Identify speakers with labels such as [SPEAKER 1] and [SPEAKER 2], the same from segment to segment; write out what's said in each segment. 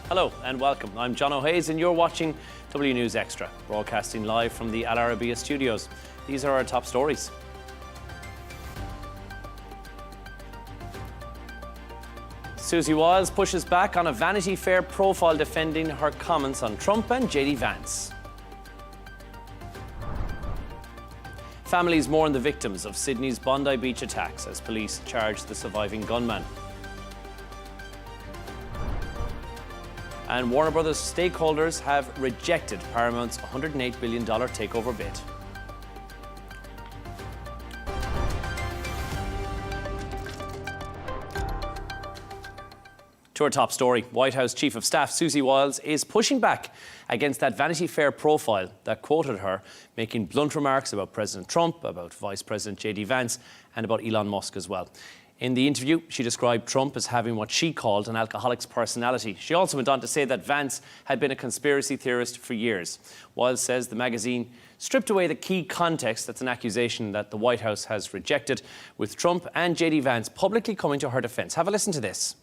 [SPEAKER 1] Hello and welcome. I'm Jono Hayes and you're watching W News Extra, broadcasting live from the Arabiya studios. These are our top stories. Susie Wiles pushes back on a Vanity Fair profile defending her comments on Trump and JD Vance. Families mourn the victims of Sydney's Bondi Beach attacks as police charge the surviving gunman. And Warner Brothers stakeholders have rejected Paramount's $108 billion takeover bid. To our top story, White House Chief of Staff Susie Wiles is pushing back against that Vanity Fair profile that quoted her making blunt remarks about President Trump, about Vice President JD Vance and about Elon Musk as well. In the interview, she described Trump as having what she called an alcoholic's personality. She also went on to say that Vance had been a conspiracy theorist for years. Wiles says the magazine stripped away the key context. That's an accusation that the White House has rejected, with Trump and JD Vance publicly coming to her defence. Have a listen to this.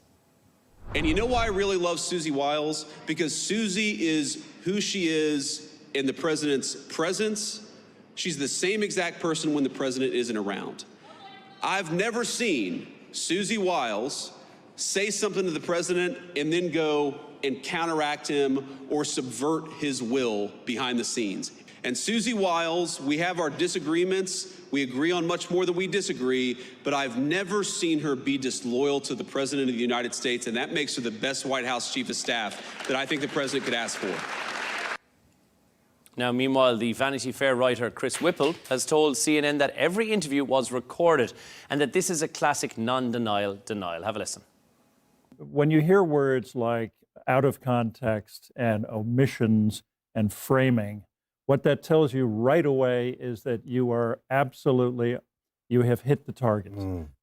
[SPEAKER 2] And you know why I really love Susie Wiles? Because Susie is who she is in the president's presence. She's the same exact person when the president isn't around. I've never seen Susie Wiles say something to the president and then go and counteract him or subvert his will behind the scenes. And Susie Wiles, we have our disagreements. We agree on much more than we disagree, but I've never seen her be disloyal to the President of the United States, and that makes her the best White House Chief of Staff that I think the President could ask for.
[SPEAKER 1] Now, meanwhile, the Vanity Fair writer Chris Whipple has told CNN that every interview was recorded and that this is a classic non-denial denial. Have a listen.
[SPEAKER 3] When you hear words like out of context and omissions and framing, what that tells you right away is that you have hit the target.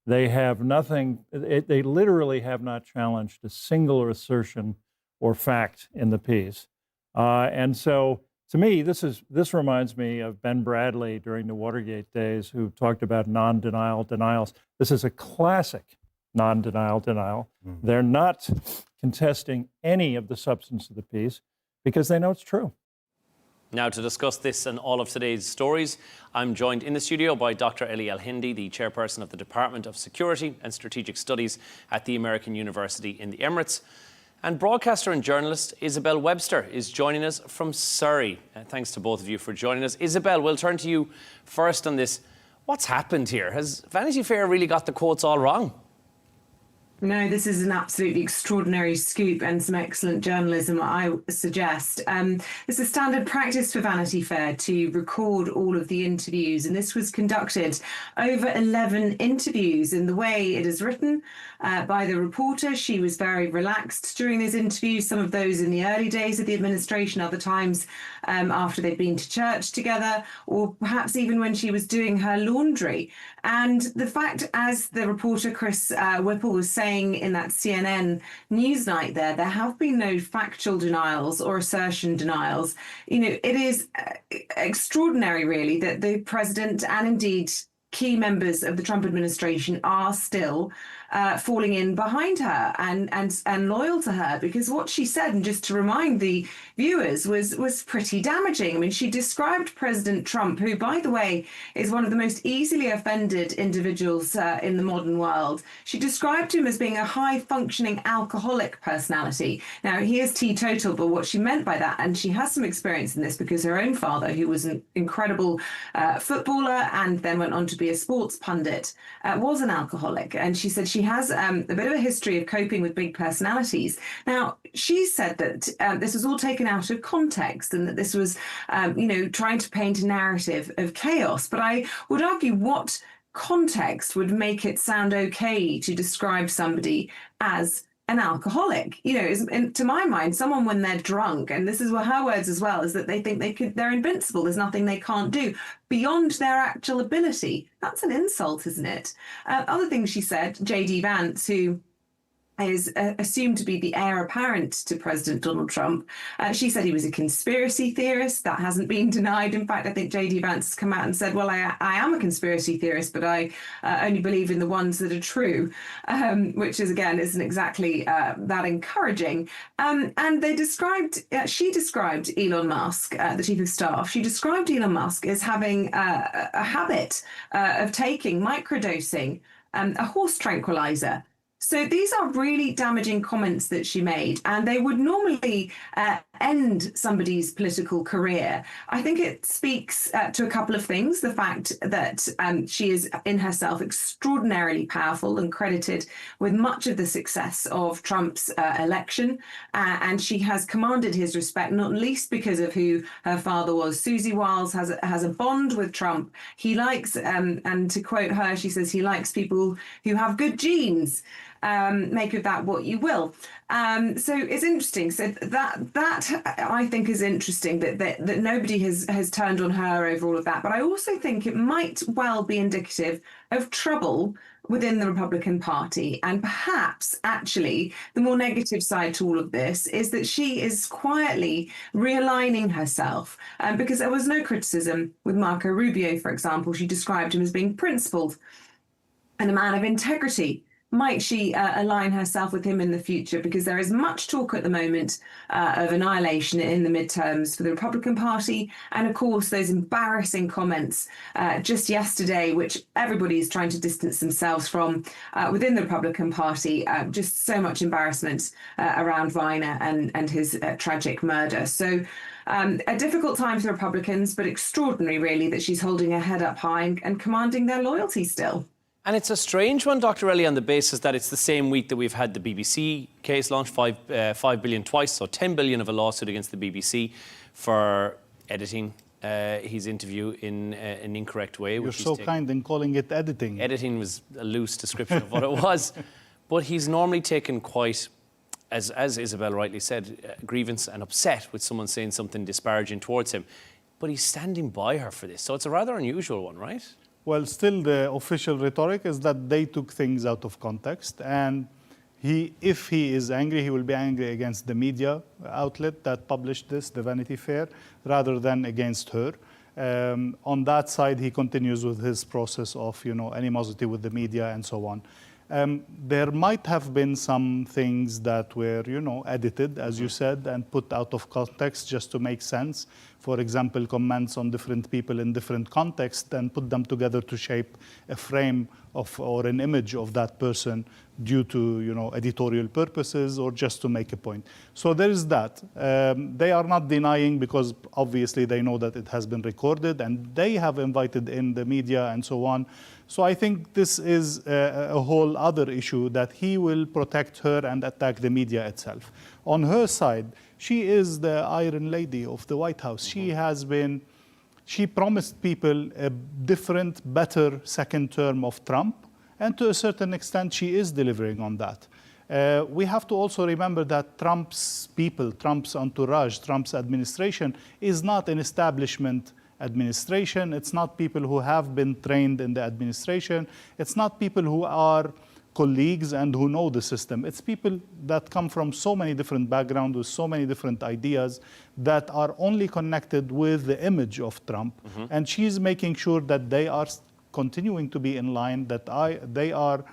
[SPEAKER 3] They have nothing, they literally have not challenged a single assertion or fact in the piece. And so, to me, this reminds me of Ben Bradley during the Watergate days, who talked about non-denial denials. This is a classic non-denial denial. They're not contesting any of the substance of the piece because they know it's true.
[SPEAKER 1] Now, to discuss this and all of today's stories, I'm joined in the studio by Dr. Elie Hindy, the chairperson of the Department of Security and Strategic Studies at the American University in the Emirates. And broadcaster and journalist Isabel Webster is joining us from Surrey. Thanks to both of you for joining us. Isabel, we'll turn to you first on this. What's happened here? Has Vanity Fair really got the quotes all wrong?
[SPEAKER 4] No, this is an absolutely extraordinary scoop and some excellent journalism, I suggest. It's a standard practice for Vanity Fair to record all of the interviews, and this was conducted over 11 interviews. In the way it is written by the reporter, she was very relaxed during those interviews, some of those in the early days of the administration, other times after they'd been to church together, or perhaps even when she was doing her laundry. And the fact, as the reporter Chris Whipple was saying in that CNN Newsnight there have been no factual denials or assertion denials. You know, it is extraordinary, really, that the president and indeed key members of the Trump administration are still falling in behind her and loyal to her, because what she said, and just to remind the viewers, was pretty damaging. I mean, she described President Trump, who, by the way, is one of the most easily offended individuals in the modern world. She described him as being a high-functioning alcoholic personality. Now, he is teetotal, but what she meant by that, and she has some experience in this because her own father, who was an incredible footballer and then went on to be a sports pundit, was an alcoholic. And she said she has a bit of a history of coping with big personalities. Now, she said that this was all taken out of context and that this was, trying to paint a narrative of chaos. But I would argue, what context would make it sound okay to describe somebody as an alcoholic? You know, to my mind, someone when they're drunk, and this is her words as well, is that they think they're invincible. There's nothing they can't do beyond their actual ability. That's an insult, isn't it? Other things she said, JD Vance, who is assumed to be the heir apparent to President Donald Trump. She said he was a conspiracy theorist. That hasn't been denied. In fact, I think J.D. Vance has come out and said, well, I am a conspiracy theorist, but I only believe in the ones that are true, which is, again, isn't exactly that encouraging. And she described Elon Musk, the chief of staff, she described Elon Musk as having a habit of taking microdosing, a horse tranquilizer. So these are really damaging comments that she made, and they would normally end somebody's political career. I think it speaks to a couple of things. The fact that she is in herself extraordinarily powerful and credited with much of the success of Trump's election, and she has commanded his respect, not least because of who her father was. Susie Wiles has a bond with Trump. He likes, and to quote her, she says he likes people who have good genes. Make of that what you will. So it's interesting. So that I think is interesting that nobody has turned on her over all of that. But I also think it might well be indicative of trouble within the Republican Party. And perhaps actually the more negative side to all of this is that she is quietly realigning herself, because there was no criticism with Marco Rubio, for example. She described him as being principled and a man of integrity. Might she align herself with him in the future? Because there is much talk at the moment of annihilation in the midterms for the Republican Party. And of course, those embarrassing comments just yesterday, which everybody is trying to distance themselves from within the Republican Party. Just so much embarrassment around Viner and his tragic murder. So a difficult time for the Republicans, but extraordinary, really, that she's holding her head up high and commanding their loyalty still.
[SPEAKER 1] And it's a strange one, Dr. Elie, on the basis that it's the same week that we've had the BBC case launched, 5 billion twice, so 10 billion of a lawsuit against the BBC for editing his interview in an incorrect way.
[SPEAKER 5] You're so kind in calling it editing.
[SPEAKER 1] Editing was a loose description of what it was. But he's normally taken quite, as Isabel rightly said, grievance and upset with someone saying something disparaging towards him. But he's standing by her for this. So it's a rather unusual one, right?
[SPEAKER 5] Well, still the official rhetoric is that they took things out of context. And if he is angry, he will be angry against the media outlet that published this, the Vanity Fair, rather than against her. On that side, he continues with his process of, animosity with the media and so on. There might have been some things that were, edited, as you said, and put out of context just to make sense. For example, comments on different people in different contexts, and put them together to shape a frame or an image of that person due to, editorial purposes or just to make a point. So there is that. They are not denying, because obviously they know that it has been recorded and they have invited in the media and so on. So I think this is a whole other issue, that he will protect her and attack the media itself. On her side, she is the Iron Lady of the White House. She promised people a different, better second term of Trump. And to a certain extent, she is delivering on that. We have to also remember that Trump's people, Trump's entourage, Trump's administration is not an establishment administration. It's not people who have been trained in the administration. It's not people who are colleagues and who know the system. It's people that come from so many different backgrounds with so many different ideas that are only connected with the image of Trump. Mm-hmm. And she's making sure that they are continuing to be in line, that they are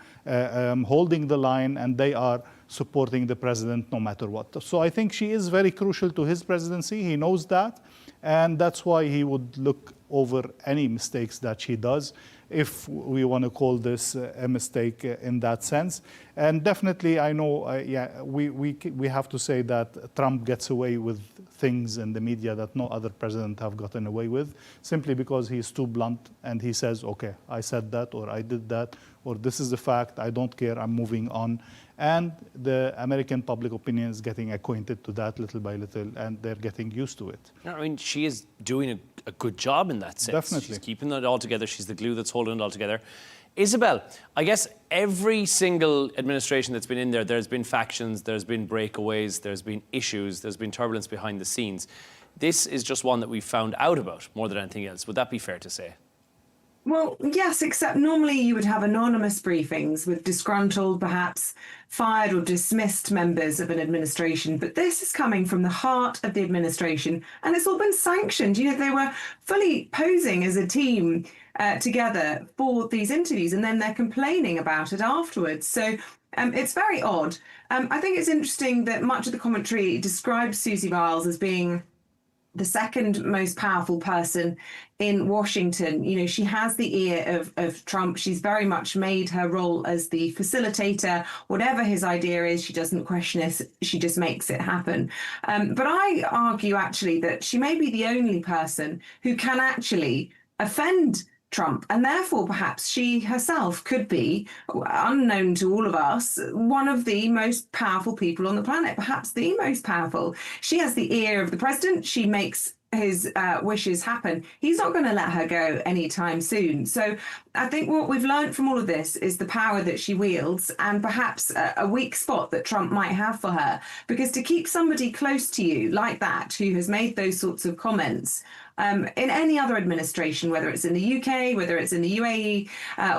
[SPEAKER 5] holding the line, and they are supporting the president no matter what. So I think she is very crucial to his presidency. He knows that. And that's why he would look over any mistakes that she does, if we want to call this a mistake in that sense. And definitely, I know, we have to say that Trump gets away with things in the media that no other president have gotten away with, simply because he's too blunt and he says, okay, I said that, or I did that, or this is the fact, I don't care, I'm moving on. And the American public opinion is getting acquainted to that little by little, and they're getting used to it.
[SPEAKER 1] I mean, she is doing a good job in that sense.
[SPEAKER 5] Definitely.
[SPEAKER 1] She's keeping it all together. She's the glue that's holding it all together. Isabel, I guess every single administration that's been in there, there's been factions, there's been breakaways, there's been issues, there's been turbulence behind the scenes. This is just one that we've found out about more than anything else. Would that be fair to say?
[SPEAKER 4] Well, yes, except normally you would have anonymous briefings with disgruntled, perhaps fired or dismissed members of an administration. But this is coming from the heart of the administration, and it's all been sanctioned. You know, they were fully posing as a team together for these interviews, and then they're complaining about it afterwards. So it's very odd. I think it's interesting that much of the commentary describes Susie Wiles as being the second most powerful person in Washington. You know, she has the ear of Trump. She's very much made her role as the facilitator. Whatever his idea is, she doesn't question it. She just makes it happen. But I argue actually that she may be the only person who can actually offend Trump, and therefore perhaps she herself could be, unknown to all of us, one of the most powerful people on the planet, perhaps the most powerful. She has the ear of the president. She makes his wishes happen. He's not going to let her go anytime soon. So I think what we've learned from all of this is the power that she wields, and perhaps a weak spot that Trump might have for her. Because to keep somebody close to you like that, who has made those sorts of comments, in any other administration, whether it's in the UK, whether it's in the UAE,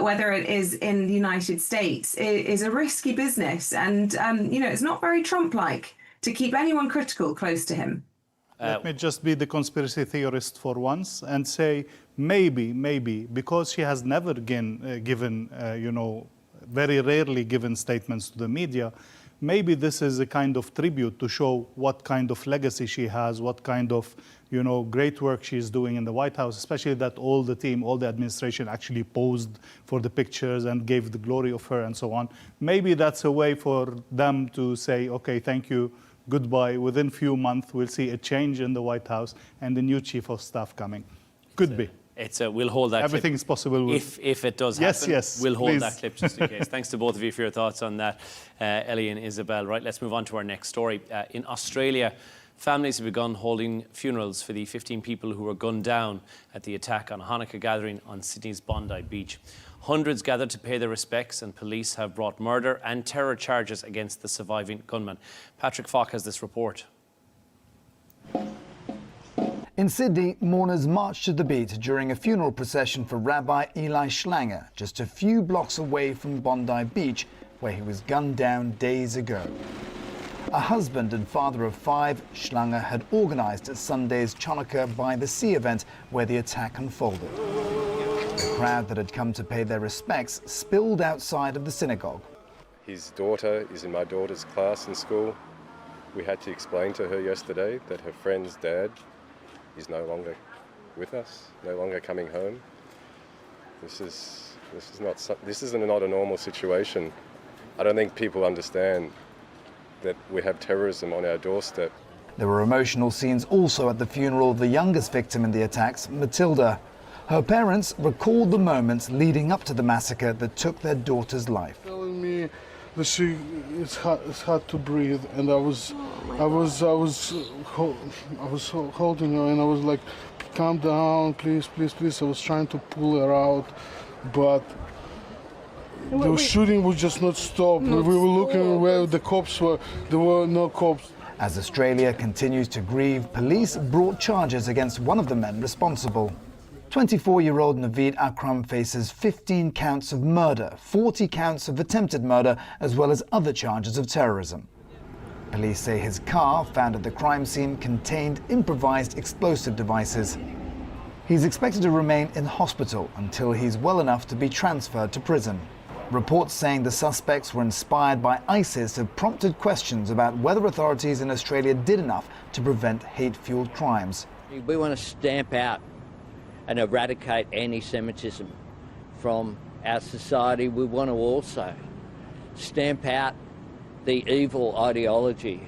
[SPEAKER 4] whether it is in the United States, is a risky business. And, it's not very Trump-like to keep anyone critical close to him.
[SPEAKER 5] Let me just be the conspiracy theorist for once and say maybe, because she has never given, very rarely given statements to the media, maybe this is a kind of tribute to show what kind of legacy she has, what kind of, great work she's doing in the White House, especially that all the team, all the administration actually posed for the pictures and gave the glory of her and so on. Maybe that's a way for them to say, okay, thank you, goodbye. Within few months, we'll see a change in the White House and the new chief of staff coming. Could be.
[SPEAKER 1] We'll hold that
[SPEAKER 5] Everything
[SPEAKER 1] clip.
[SPEAKER 5] Is possible.
[SPEAKER 1] If it does happen,
[SPEAKER 5] yes,
[SPEAKER 1] we'll hold
[SPEAKER 5] please.
[SPEAKER 1] that clip just in case. Thanks to both of you for your thoughts on that, Elie and Isabel. Right, let's move on to our next story. In Australia, families have begun holding funerals for the 15 people who were gunned down at the attack on a Hanukkah gathering on Sydney's Bondi Beach. Hundreds gathered to pay their respects, and police have brought murder and terror charges against the surviving gunman. Patrick Falk has this report.
[SPEAKER 6] In Sydney, mourners marched to the beat during a funeral procession for Rabbi Elie Schlanger, just a few blocks away from Bondi Beach, where he was gunned down days ago. A husband and father of 5, Schlanger had organised Sunday's Chanukah by the Sea event where the attack unfolded. The crowd that had come to pay their respects spilled outside of the synagogue.
[SPEAKER 7] His daughter is in my daughter's class in school. We had to explain to her yesterday that her friend's dad is no longer with us, no longer coming home. This is not a normal situation. I don't think people understand that we have terrorism on our doorstep.
[SPEAKER 6] There were emotional scenes also at the funeral of the youngest victim in the attacks, Matilda. Her parents recalled the moments leading up to the massacre that took their daughter's life.
[SPEAKER 8] Telling me that it's hard to breathe, and I was holding her, and I was like, calm down, please. I was trying to pull her out, but the shooting would just not stop. We were looking where the cops were. There were no cops.
[SPEAKER 6] As Australia continues to grieve, police brought charges against one of the men responsible. 24-year-old Naveed Akram faces 15 counts of murder, 40 counts of attempted murder, as well as other charges of terrorism. Police say his car, found at the crime scene, contained improvised explosive devices. He's expected to remain in hospital until he's well enough to be transferred to prison. Reports saying the suspects were inspired by ISIS have prompted questions about whether authorities in Australia did enough to prevent hate-fueled crimes.
[SPEAKER 9] We want to stamp out and eradicate anti-Semitism from our society. We want to also stamp out the evil ideology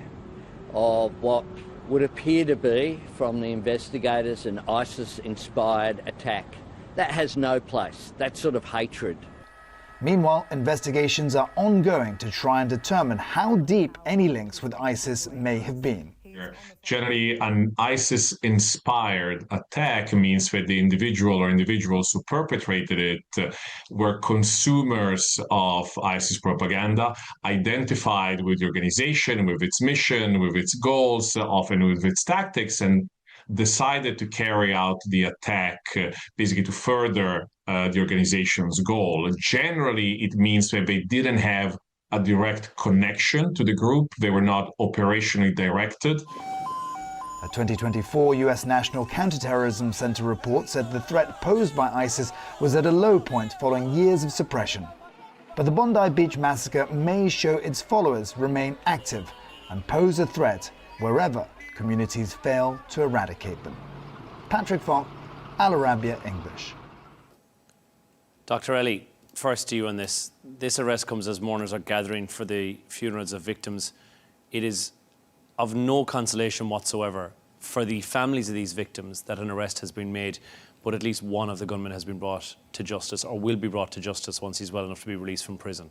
[SPEAKER 9] of what would appear to be, from the investigators, an ISIS-inspired attack. That has no place, that sort of hatred.
[SPEAKER 6] Meanwhile, investigations are ongoing to try and determine how deep any links with ISIS may have been.
[SPEAKER 10] Generally, an ISIS-inspired attack means that the individual or individuals who perpetrated it were consumers of ISIS propaganda, identified with the organization, with its mission, with its goals, often with its tactics, and decided to carry out the attack basically to further the organization's goal. Generally, it means that they didn't have a direct connection to the group. They were not operationally directed.
[SPEAKER 6] A 2024 US National Counterterrorism Center report said the threat posed by ISIS was at a low point following years of suppression. But the Bondi Beach massacre may show its followers remain active and pose a threat wherever communities fail to eradicate them. Patrick Falk, Al Arabiya English.
[SPEAKER 1] Dr. Elie, first to you on this. This arrest comes as mourners are gathering for the funerals of victims. It is of no consolation whatsoever for the families of these victims that an arrest has been made, but at least one of the gunmen has been brought to justice, or will be brought to justice once he's well enough to be released from prison.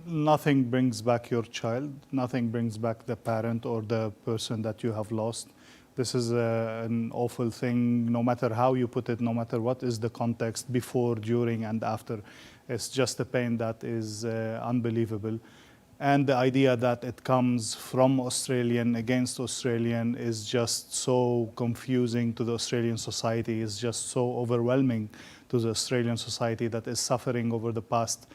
[SPEAKER 5] Nothing brings back your child. Nothing brings back the parent or the person that you have lost. This is an awful thing, no matter how you put it, no matter what is the context before, during, and after. It's just a pain that is unbelievable. And the idea that it comes from Australian against Australian is just so confusing to the Australian society, is just so overwhelming to the Australian society that is suffering over the past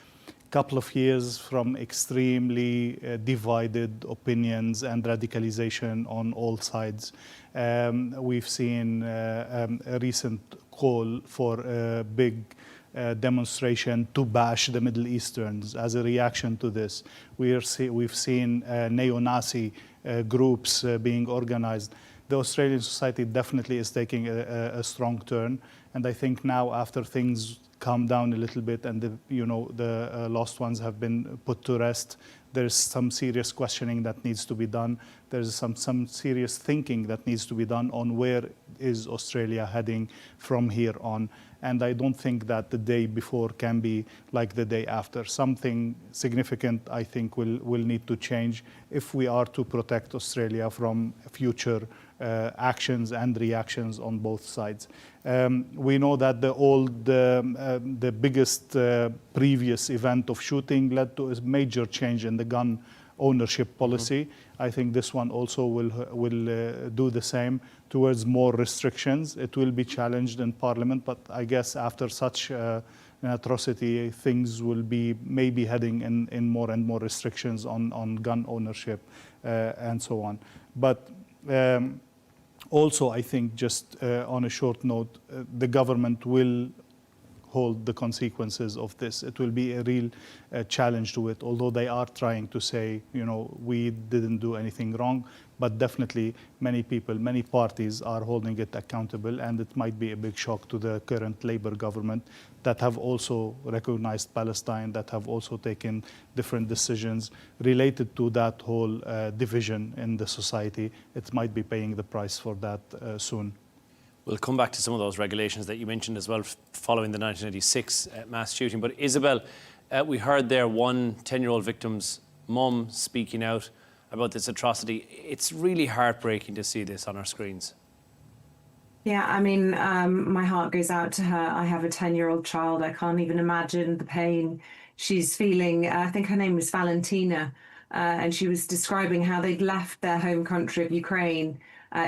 [SPEAKER 5] couple of years from extremely divided opinions and radicalization on all sides. We've seen a recent call for a big demonstration to bash the Middle Easterns as a reaction to this. We've seen neo-Nazi groups being organized. The Australian society definitely is taking a strong turn, and I think now, after things calm down a little bit and the lost ones have been put to rest, there's some serious questioning that needs to be done. There's some serious thinking that needs to be done on where is Australia heading from here on. And I don't think that the day before can be like the day after. Something significant, I think, will need to change if we are to protect Australia from future actions and reactions on both sides. We know that the biggest previous event of shooting led to a major change in the gun ownership policy. Mm-hmm. I think this one also will do the same towards more restrictions. It will be challenged in Parliament, but I guess after such an atrocity, things will be maybe heading in more and more restrictions on gun ownership and so on. But also, I think, just on a short note, the government will hold the consequences of this. It will be a real challenge to it, although they are trying to say, we didn't do anything wrong, but definitely many people, many parties are holding it accountable, and it might be a big shock to the current Labour government that have also recognized Palestine, that have also taken different decisions related to that whole division in the society. It might be paying the price for that soon.
[SPEAKER 1] We'll come back to some of those regulations that you mentioned as well following the 1986 mass shooting. But Isabel, we heard there one 10-year-old victim's mum speaking out about this atrocity. It's really heartbreaking to see this on our screens.
[SPEAKER 4] Yeah, I mean, my heart goes out to her. I have a 10-year-old child. I can't even imagine the pain she's feeling. I think her name was Valentina, and she was describing how they'd left their home country of Ukraine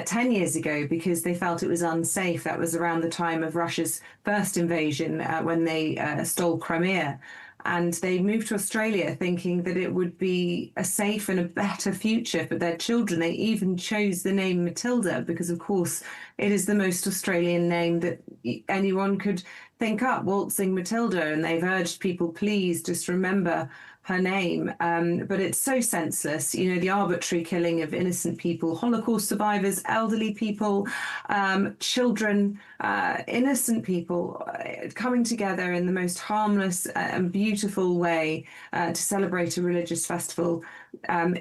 [SPEAKER 4] 10 years ago because they felt it was unsafe. That was around the time of Russia's first invasion when they stole Crimea. And they moved to Australia thinking that it would be a safe and a better future for their children. They even chose the name Matilda because, of course, it is the most Australian name that anyone could think up, Waltzing Matilda. And they've urged people, please just remember her name. But it's so senseless, the arbitrary killing of innocent people, Holocaust survivors, elderly people, children, innocent people coming together in the most harmless and beautiful way to celebrate a religious festival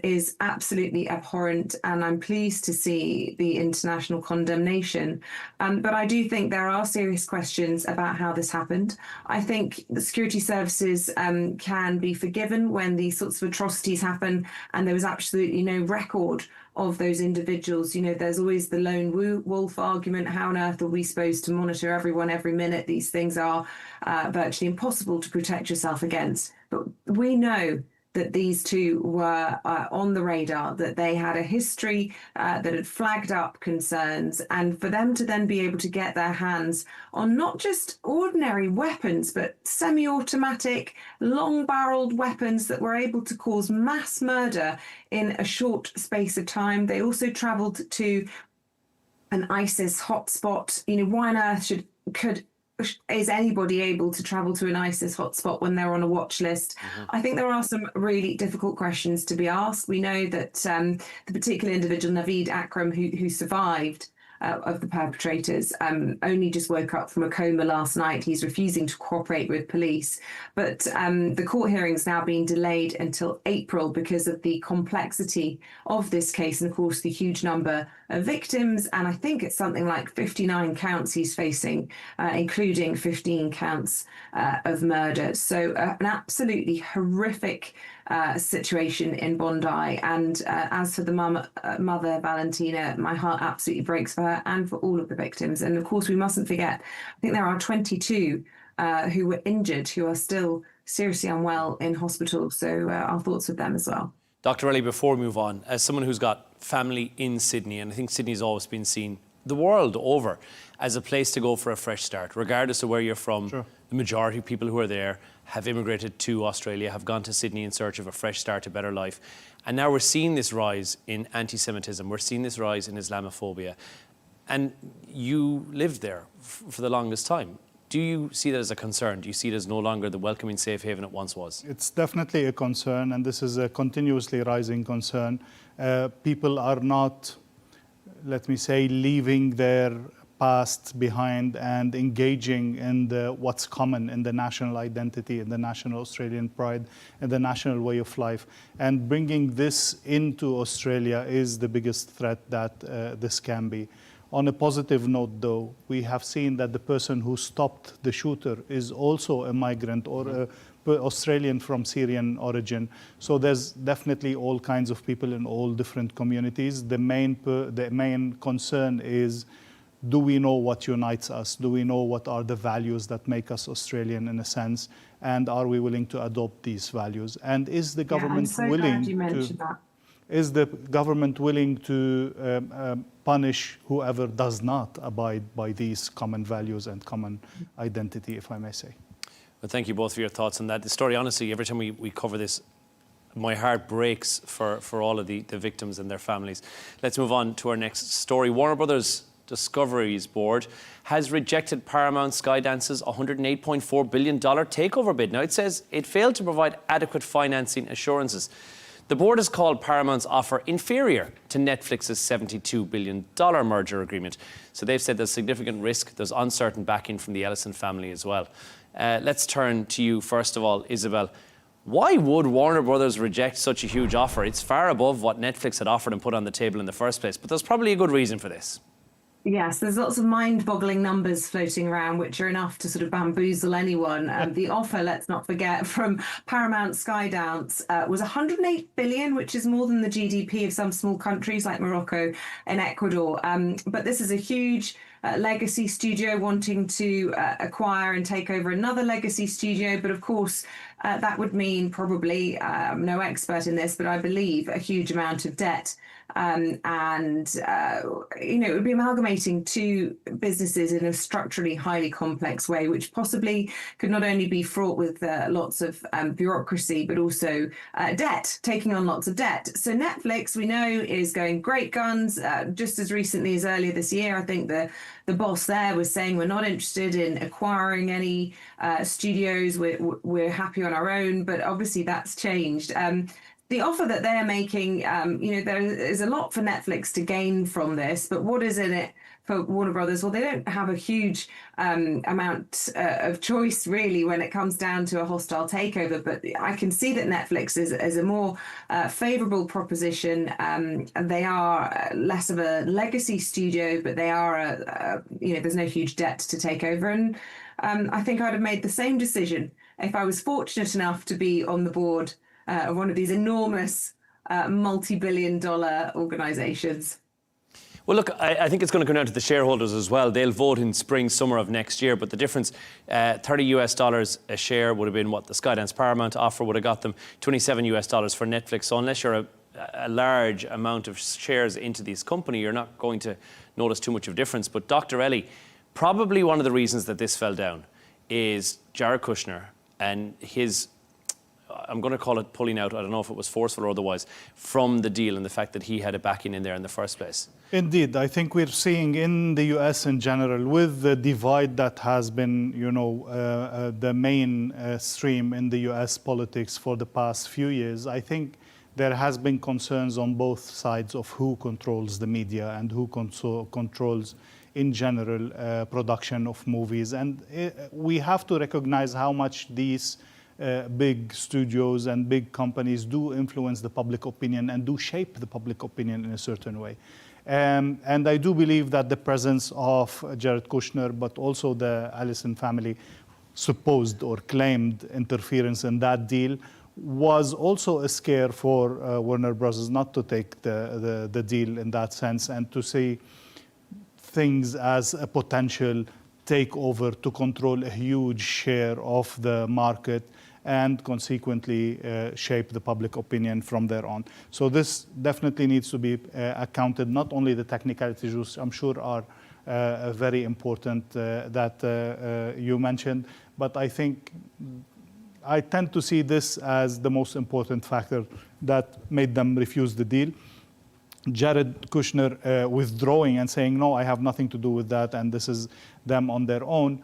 [SPEAKER 4] is absolutely abhorrent. And I'm pleased to see the international condemnation. But I do think there are serious questions about how this happened. I think the security services can be forgiven when these sorts of atrocities happen, and there was absolutely no record of those individuals. There's always the lone wolf argument. How on earth are we supposed to monitor everyone every minute? These things are virtually impossible to protect yourself against. But we know that these two were on the radar, that they had a history that had flagged up concerns, and for them to then be able to get their hands on not just ordinary weapons, but semi-automatic, long-barreled weapons that were able to cause mass murder in a short space of time. They also travelled to an ISIS hotspot. Why on earth is anybody able to travel to an ISIS hotspot when they're on a watch list? I think there are some really difficult questions to be asked. We know that the particular individual, Naveed Akram, who survived of the perpetrators, only just woke up from a coma last night. He's refusing to cooperate with police. But the court hearing's now been delayed until April because of the complexity of this case and, of course, the huge number of victims. And I think it's something like 59 counts he's facing, including 15 counts of murder. So an absolutely horrific situation in Bondi. And as for the mother, Valentina, my heart absolutely breaks for her and for all of the victims. And of course, we mustn't forget, I think there are 22 who were injured, who are still seriously unwell in hospital. So our thoughts with them as well.
[SPEAKER 1] Dr. Elie, before we move on, as someone who's got family in Sydney, and I think Sydney's always been seen the world over as a place to go for a fresh start, regardless of where you're from. Sure. The majority of people who are there have immigrated to Australia, have gone to Sydney in search of a fresh start, a better life. And now we're seeing this rise in anti-Semitism. We're seeing this rise in Islamophobia. And you lived there for the longest time. Do you see that as a concern? Do you see it as no longer the welcoming safe haven it once was?
[SPEAKER 5] It's definitely a concern, and this is a continuously rising concern. People are not, let me say, leaving their past behind and engaging in what's common in the national identity, in the national Australian pride, and the national way of life. And bringing this into Australia is the biggest threat that this can be. On a positive note, though, we have seen that the person who stopped the shooter is also a migrant or a Australian from Syrian origin. So there's definitely all kinds of people in all different communities. The main concern is, do we know what unites us? Do we know what are the values that make us Australian in a sense? And are we willing to adopt these values? And is the government willing to... Is the government willing to punish whoever does not abide by these common values and common identity, if I may say?
[SPEAKER 1] Well, thank you both for your thoughts on that. The story, honestly, every time we cover this, my heart breaks for all of the victims and their families. Let's move on to our next story. Warner Brothers Discovery's board has rejected Paramount Skydance's $108.4 billion takeover bid. Now, it says it failed to provide adequate financing assurances. The board has called Paramount's offer inferior to Netflix's $72 billion merger agreement. So they've said there's significant risk. There's uncertain backing from the Ellison family as well. Let's turn to you, first of all, Isabel. Why would Warner Brothers reject such a huge offer? It's far above what Netflix had offered and put on the table in the first place, but there's probably a good reason for this.
[SPEAKER 4] Yes, there's lots of mind-boggling numbers floating around, which are enough to sort of bamboozle anyone. The offer, let's not forget, from Paramount Skydance was $108 billion, which is more than the GDP of some small countries like Morocco and Ecuador. But this is a huge legacy studio wanting to acquire and take over another legacy studio. But of course, that would mean probably, I'm no expert in this, but I believe a huge amount of debt. It would be amalgamating two businesses in a structurally highly complex way, which possibly could not only be fraught with lots of bureaucracy, but also debt, taking on lots of debt. So Netflix, we know, is going great guns. Just as recently as earlier this year, I think the boss there was saying we're not interested in acquiring any studios. We're happy on our own, but obviously that's changed. The offer that they're making, there is a lot for Netflix to gain from this, but what is in it for Warner Brothers? Well, they don't have a huge amount of choice, really, when it comes down to a hostile takeover, but I can see that Netflix is a more favourable proposition. And they are less of a legacy studio, but they are, there's no huge debt to take over. And I think I'd have made the same decision if I was fortunate enough to be on the board of one of these enormous multi-billion-dollar organisations.
[SPEAKER 1] Well, look, I think it's going to come down to the shareholders as well. They'll vote in spring, summer of next year, but the difference, $30 a share would have been what the Skydance Paramount offer would have got them, $27 for Netflix. So unless you're a large amount of shares into this company, you're not going to notice too much of a difference. But Dr. Elie, probably one of the reasons that this fell down is Jared Kushner and his, I'm going to call it pulling out, I don't know if it was forceful or otherwise, from the deal and the fact that he had a backing in there in the first place.
[SPEAKER 5] Indeed, I think we're seeing in the US in general, with the divide that has been, the main stream in the US politics for the past few years, I think there has been concerns on both sides of who controls the media and who controls, in general, production of movies. And we have to recognize how much these big studios and big companies do influence the public opinion and do shape the public opinion in a certain way. And I do believe that the presence of Jared Kushner, but also the Allison family, supposed or claimed interference in that deal, was also a scare for Warner Bros. Not to take the deal in that sense and to see things as a potential takeover to control a huge share of the market and consequently shape the public opinion from there on. So this definitely needs to be accounted, not only the technicalities, which I'm sure are very important that you mentioned, but I think I tend to see this as the most important factor that made them refuse the deal. Jared Kushner withdrawing and saying, no, I have nothing to do with that, and this is them on their own,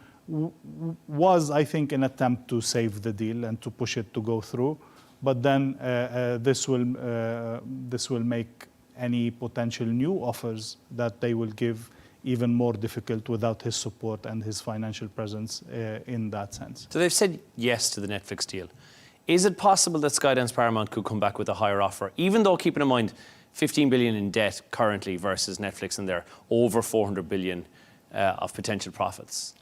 [SPEAKER 5] was, I think, an attempt to save the deal and to push it to go through. But then this will make any potential new offers that they will give even more difficult without his support and his financial presence in that sense.
[SPEAKER 1] So they've said yes to the Netflix deal. Is it possible that Skydance Paramount could come back with a higher offer, even though, keeping in mind, 15 billion in debt currently versus Netflix and their over 400 billion of potential profits?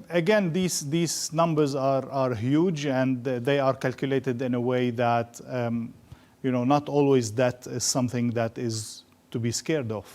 [SPEAKER 5] Again, these numbers are huge, and they are calculated in a way that, not always debt is something that is to be scared of.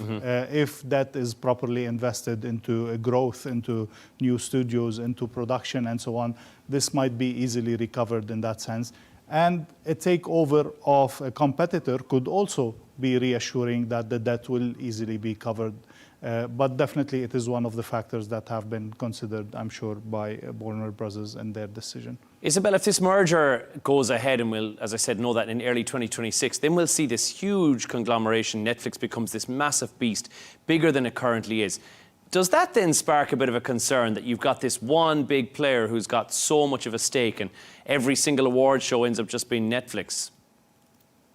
[SPEAKER 5] If that is properly invested into growth, into new studios, into production, and so on, this might be easily recovered in that sense. And a takeover of a competitor could also be reassuring that the debt will easily be covered. But definitely it is one of the factors that have been considered, I'm sure, by Warner Bros. In their decision.
[SPEAKER 1] Isabel, if this merger goes ahead, and we'll, as I said, know that in early 2026, then we'll see this huge conglomeration. Netflix becomes this massive beast, bigger than it currently is. Does that then spark a bit of a concern that you've got this one big player who's got so much of a stake and every single award show ends up just being Netflix?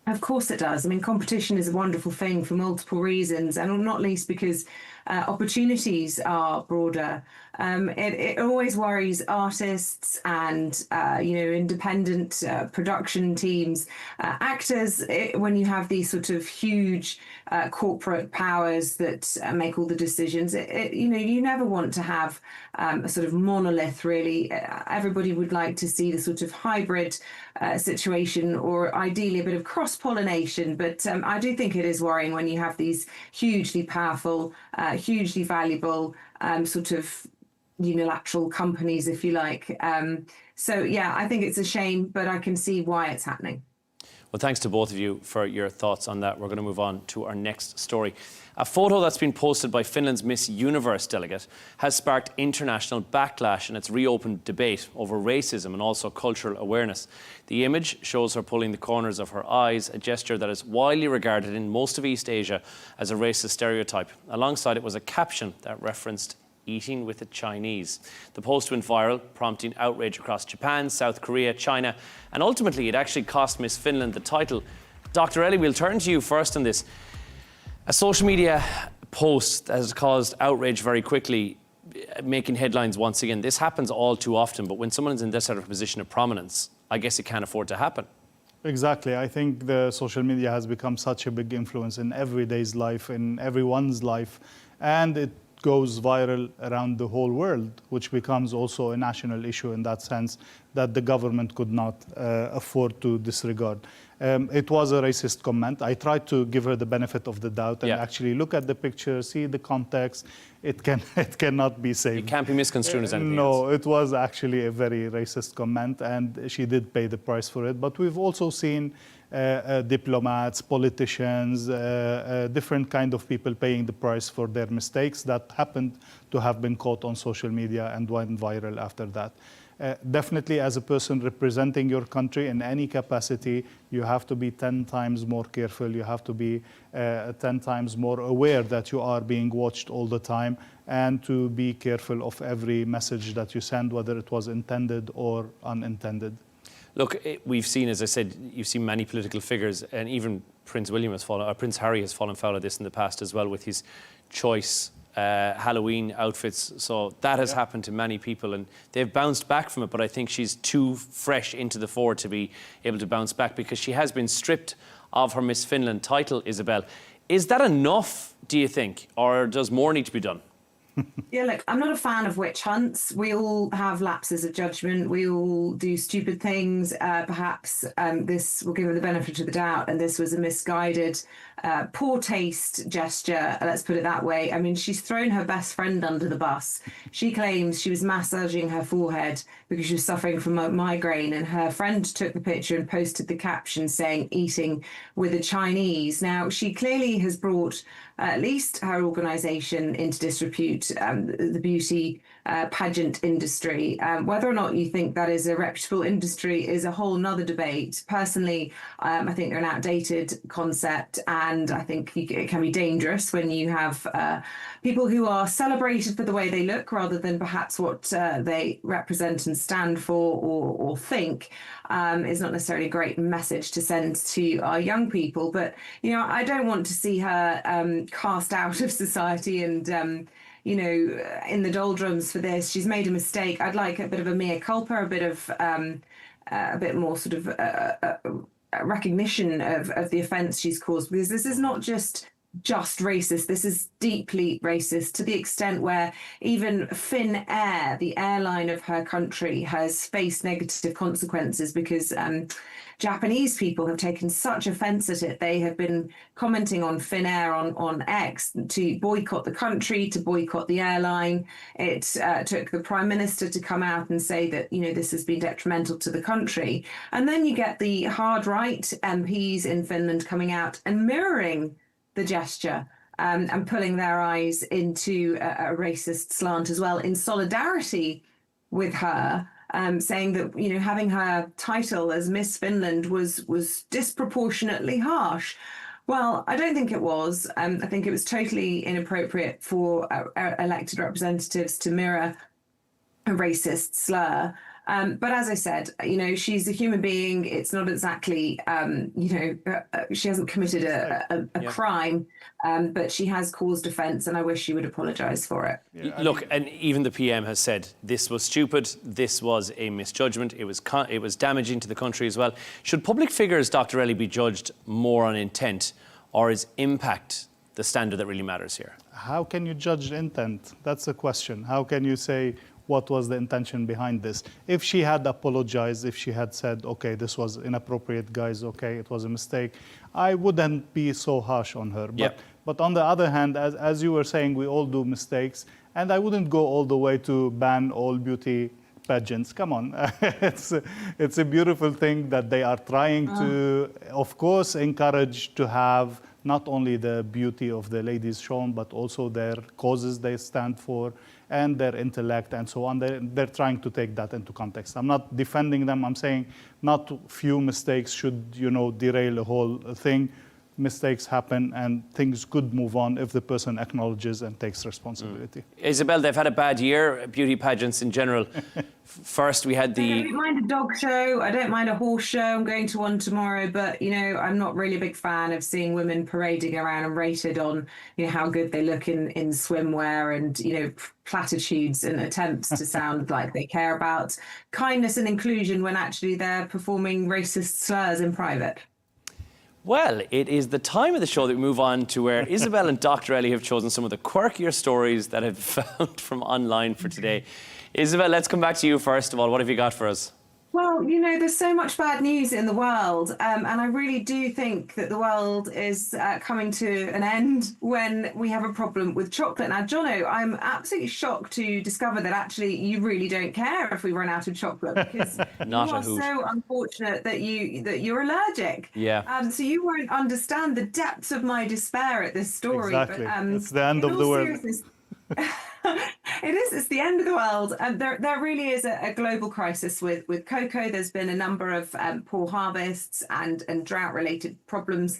[SPEAKER 4] Of course it does. I mean, competition is a wonderful thing for multiple reasons, and not least because opportunities are broader. It always worries artists and, independent production teams, actors, when you have these sort of huge corporate powers that make all the decisions. You never want to have a sort of monolith, really. Everybody would like to see the sort of hybrid situation, or ideally a bit of cross-pollination. But I do think it is worrying when you have these hugely powerful, hugely valuable sort of unilateral companies, if you like. So, yeah, I think it's a shame, but I can see why it's happening.
[SPEAKER 1] Well, thanks to both of you for your thoughts on that. We're going to move on to our next story. A photo that's been posted by Finland's Miss Universe delegate has sparked international backlash in its reopened debate over racism and also cultural awareness. The image shows her pulling the corners of her eyes, a gesture that is widely regarded in most of East Asia as a racist stereotype. Alongside it was a caption that referenced eating with the Chinese. The post went viral, prompting outrage across Japan, South Korea, China, and ultimately it actually cost Miss Finland the title. Dr. Elie, we'll turn to you first on this. A social media post that has caused outrage very quickly, making headlines once again. This happens all too often, but when someone is in this sort of position of prominence, I guess it can't afford to happen.
[SPEAKER 5] Exactly. I think the social media has become such a big influence in everyday's life, in everyone's life, and it goes viral around the whole world, which becomes also a national issue in that sense that the government could not afford to disregard. It was a racist comment. I tried to give her the benefit of the doubt and actually look at the picture, see the context. It cannot be saved.
[SPEAKER 1] It can't be misconstrued as anything
[SPEAKER 5] No,
[SPEAKER 1] else.
[SPEAKER 5] it was actually a very racist comment, and she did pay the price for it. But we've also seen diplomats, politicians, different kind of people paying the price for their mistakes that happened to have been caught on social media and went viral after that. Definitely, as a person representing your country in any capacity, you have to be 10 times more careful. You have to be 10 times more aware that you are being watched all the time, and to be careful of every message that you send, whether it was intended or unintended.
[SPEAKER 1] Look, we've seen, as I said, you've seen many political figures, and even Prince Harry has fallen foul of this in the past as well with his choice Halloween outfits. So that has happened to many people, and they've bounced back from it. But I think she's too fresh into the fore to be able to bounce back, because she has been stripped of her Miss Finland title, Isabel. Is that enough, do you think, or does more need to be done?
[SPEAKER 4] Yeah, look, I'm not a fan of witch hunts. We all have lapses of judgment. We all do stupid things. Perhaps this will give her the benefit of the doubt, and this was a misguided, poor taste gesture. Let's put it that way. I mean, she's thrown her best friend under the bus. She claims she was massaging her forehead because she was suffering from a migraine, and her friend took the picture and posted the caption saying, "Eating with a Chinese." Now, she clearly has brought at least her organisation into disrepute, the beauty pageant industry. Whether or not you think that is a reputable industry is a whole nother debate. Personally, I think they're an outdated concept, and I think it can be dangerous when you have people who are celebrated for the way they look rather than perhaps what they represent and stand for or think. Is not necessarily a great message to send to our young people. But, you know, I don't want to see her cast out of society and, you know, in the doldrums for this. She's made a mistake. I'd like a bit of a mea culpa, a bit more sort of recognition of the offence she's caused, because this is not just racist. This is deeply racist, to the extent where even Finnair, the airline of her country, has faced negative consequences because Japanese people have taken such offence at it. They have been commenting on Finnair on X to boycott the country, to boycott the airline. It took the Prime Minister to come out and say that, you know, this has been detrimental to the country. And then you get the hard right MPs in Finland coming out and mirroring the gesture and pulling their eyes into a racist slant as well, in solidarity with her, saying that, you know, having her title as Miss Finland was disproportionately harsh. Well, I don't think it was. I think it was totally inappropriate for elected representatives to mirror a racist slur. But as I said, you know, she's a human being. It's not exactly, you know, she hasn't committed a crime, but she has caused offence, and I wish she would apologise for it.
[SPEAKER 1] Yeah, look, and even the PM has said this was stupid. This was a misjudgment. It was damaging to the country as well. Should public figures, Dr. Elie, be judged more on intent, or is impact the standard that really matters here?
[SPEAKER 5] How can you judge intent? That's the question. How can you say what was the intention behind this? If she had apologized, if she had said, okay, this was inappropriate, guys, okay, it was a mistake, I wouldn't be so harsh on her. But on the other hand, as you were saying, we all do mistakes, and I wouldn't go all the way to ban all beauty pageants. Come on. It's a beautiful thing that they are trying to, of course, encourage to have not only the beauty of the ladies shown, but also their causes they stand for and their intellect and so on. They're trying to take that into context. I'm not defending them. I'm saying not few mistakes should, you know, derail a whole thing. Mistakes happen and things could move on if the person acknowledges and takes responsibility.
[SPEAKER 1] Isabel, they've had a bad year, beauty pageants in general. First, we had
[SPEAKER 4] I don't mind a dog show. I don't mind a horse show. I'm going to one tomorrow, but, you know, I'm not really a big fan of seeing women parading around and rated on, you know, how good they look in swimwear and, you know, platitudes and attempts to sound like they care about kindness and inclusion when actually they're performing racist slurs in private.
[SPEAKER 1] Well, it is the time of the show that we move on to where Isabel and Dr. Elie have chosen some of the quirkier stories that I've found from online for today. Isabel, let's come back to you first of all. What have you got for us?
[SPEAKER 4] Well, there's so much bad news in the world, and I really do think that the world is coming to an end when we have a problem with chocolate. Now, Jono, I'm absolutely shocked to discover that actually you really don't care if we run out of chocolate, because you are so unfortunate that you're allergic.
[SPEAKER 1] Yeah.
[SPEAKER 4] So you won't understand the depths of my despair at this story.
[SPEAKER 5] Exactly.
[SPEAKER 4] But,
[SPEAKER 5] it's the end of the world.
[SPEAKER 4] It's the end of the world. And there really is a global crisis with cocoa. There's been a number of poor harvests and drought-related problems,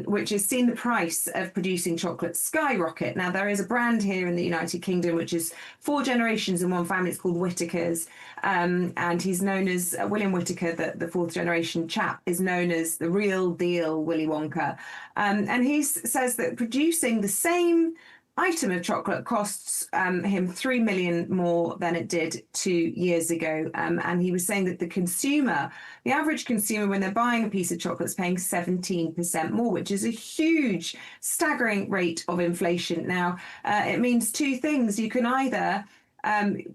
[SPEAKER 4] which has seen the price of producing chocolate skyrocket. Now, there is a brand here in the United Kingdom, which is 4 generations in one family. It's called Whittaker's. And he's known as William Whittaker, the 4th generation chap, is known as the real deal Willy Wonka. And he says that producing the same item of chocolate costs him 3 million more than it did 2 years ago. And he was saying that the average consumer, when they're buying a piece of chocolate, is paying 17% more, which is a huge, staggering rate of inflation. Now, it means 2 things. You can either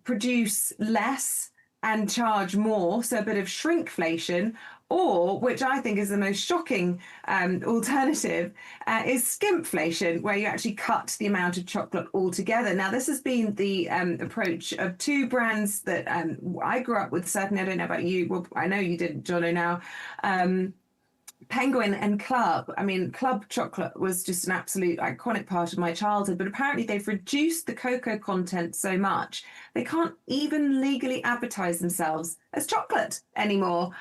[SPEAKER 4] produce less and charge more, so a bit of shrinkflation, or, which I think is the most shocking alternative, is skimpflation, where you actually cut the amount of chocolate altogether. Now, this has been the approach of 2 brands that I grew up with. Certainly, I don't know about you. Well, I know you did, Jono, now. Penguin and Club. I mean, Club chocolate was just an absolute iconic part of my childhood, but apparently they've reduced the cocoa content so much they can't even legally advertise themselves as chocolate anymore.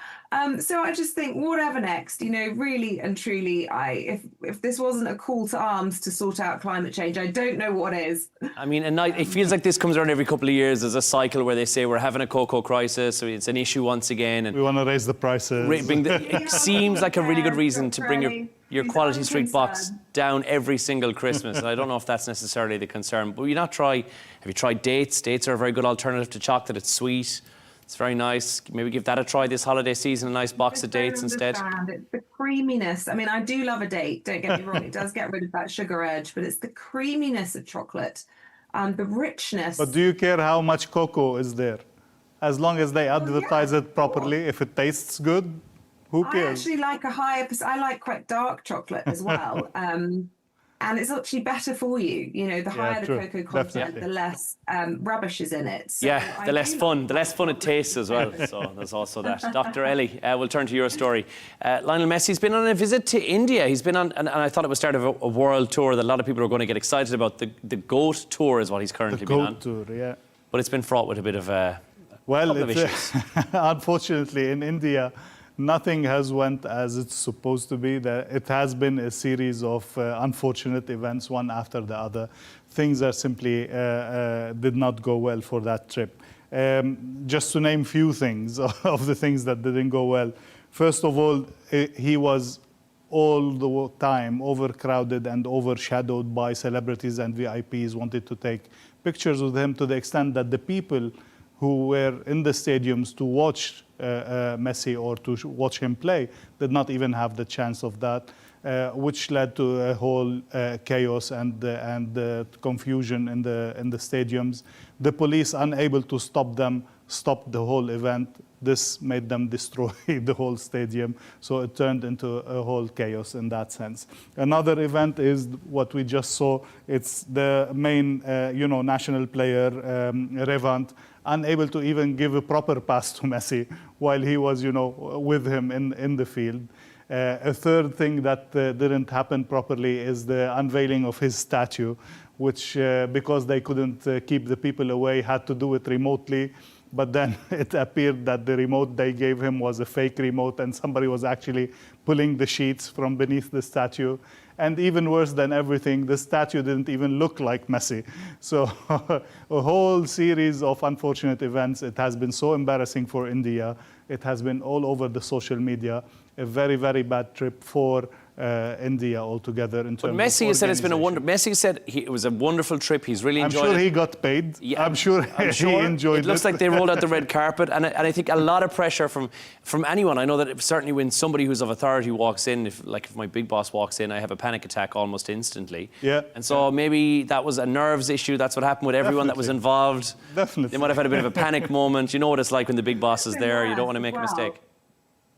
[SPEAKER 4] So I just think, whatever next, really and truly, if this wasn't a call to arms to sort out climate change, I don't know what is.
[SPEAKER 1] I mean, it feels like this comes around every couple of years. There's a cycle where they say we're having a cocoa crisis, so it's an issue once again. And
[SPEAKER 5] we want to raise the prices.
[SPEAKER 1] It seems like a really good reason to bring your Quality Street box down every single Christmas. And I don't know if that's necessarily the concern. But have you tried dates? Dates are a very good alternative to chocolate. It's sweet. It's very nice. Maybe give that a try this holiday season, a nice box of dates instead.
[SPEAKER 4] It's the creaminess. I mean, I do love a date, don't get me wrong. It does get rid of that sugar urge, but it's the creaminess of chocolate and the richness.
[SPEAKER 5] But do you care how much cocoa is there? As long as they advertise it properly, if it tastes good, who cares?
[SPEAKER 4] I actually I like quite dark chocolate as well. And it's actually better for you. The higher the cocoa content, definitely, the less rubbish is in it. So
[SPEAKER 1] the less fun it tastes as well. So there's also that. Dr. Elie, we'll turn to your story. Lionel Messi's been on a visit to India. He's been on, and I thought it was start of a world tour that a lot of people are going to get excited about. The GOAT tour is what he's currently been on.
[SPEAKER 5] The GOAT tour, yeah.
[SPEAKER 1] But it's been fraught with a bit of issues.
[SPEAKER 5] Unfortunately, in India, nothing has went as it's supposed to be. It has been a series of unfortunate events, one after the other. Things that simply did not go well for that trip. Just to name few things of the things that didn't go well. First of all, he was all the time overcrowded and overshadowed by celebrities and VIPs wanted to take pictures with him, to the extent that the people who were in the stadiums to watch Messi or to watch him play did not even have the chance of that, which led to a whole chaos and confusion in the stadiums. The police, unable to stop them, stopped the whole event. This made them destroy the whole stadium. So it turned into a whole chaos in that sense. Another event is what we just saw. It's the main, national player, Revant, unable to even give a proper pass to Messi while he was, with him in the field. A third thing that didn't happen properly is the unveiling of his statue, which, because they couldn't keep the people away, had to do it remotely. But then it appeared that the remote they gave him was a fake remote, and somebody was actually pulling the sheets from beneath the statue. And even worse than everything, the statue didn't even look like Messi. So a whole series of unfortunate events. It has been so embarrassing for India. It has been all over the social media. A very, very bad trip for India altogether. In
[SPEAKER 1] But
[SPEAKER 5] terms
[SPEAKER 1] Messi
[SPEAKER 5] of
[SPEAKER 1] has said it's been a
[SPEAKER 5] organization.
[SPEAKER 1] Messi said it was a wonderful trip. He's really enjoyed it.
[SPEAKER 5] I'm sure he got paid.
[SPEAKER 1] Yeah,
[SPEAKER 5] I'm sure he enjoyed it.
[SPEAKER 1] It looks like they rolled out the red carpet, and I think a lot of pressure from anyone. I know that certainly when somebody who's of authority walks in, if my big boss walks in, I have a panic attack almost instantly.
[SPEAKER 5] Yeah.
[SPEAKER 1] And so maybe that was a nerves issue. That's what happened with everyone that was involved.
[SPEAKER 5] Definitely.
[SPEAKER 1] They might have had a bit of a panic moment. You know what it's like when the big boss is there. You don't want to make a mistake.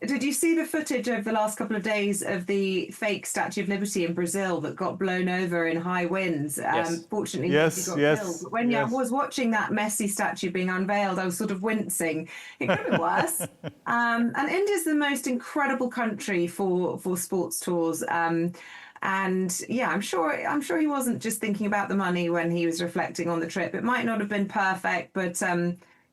[SPEAKER 4] Did you see the footage over the last couple of days of the fake Statue of Liberty in Brazil that got blown over in high winds?
[SPEAKER 1] Yes.
[SPEAKER 4] Fortunately,
[SPEAKER 5] Yes,
[SPEAKER 4] nobody got
[SPEAKER 5] yes,
[SPEAKER 4] killed. But when I was watching that Messi statue being unveiled, I was sort of wincing. It could have been worse. And India's the most incredible country for sports tours. And yeah, I'm sure he wasn't just thinking about the money when he was reflecting on the trip. It might not have been perfect, but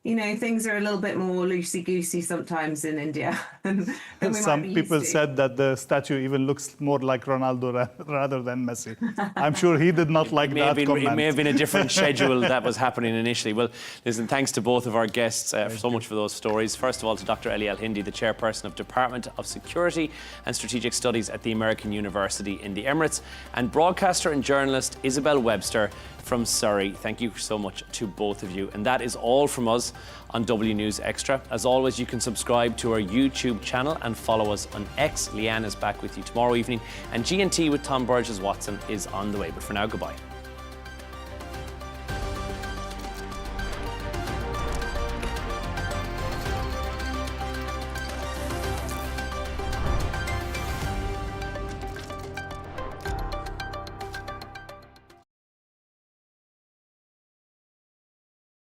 [SPEAKER 4] you know, things are a little bit more loosey-goosey sometimes in India than we
[SPEAKER 5] Some
[SPEAKER 4] might be
[SPEAKER 5] people
[SPEAKER 4] used to.
[SPEAKER 5] said that the statue even looks more like Ronaldo rather than Messi. I'm sure he did not like that comment.
[SPEAKER 1] It may have been a different schedule that was happening initially. Well, listen, thanks to both of our guests so much for those stories. First of all, to Dr. Elie Hindy, the chairperson of Department of Security and Strategic Studies at the American University in the Emirates, and broadcaster and journalist Isabel Webster from Surrey. Thank you so much to both of you. And that is all from us on W News Extra. As always, you can subscribe to our YouTube channel and follow us on X. Leanne is back with you tomorrow evening, and G&T with Tom Burgess-Watson is on the way. But for now, goodbye.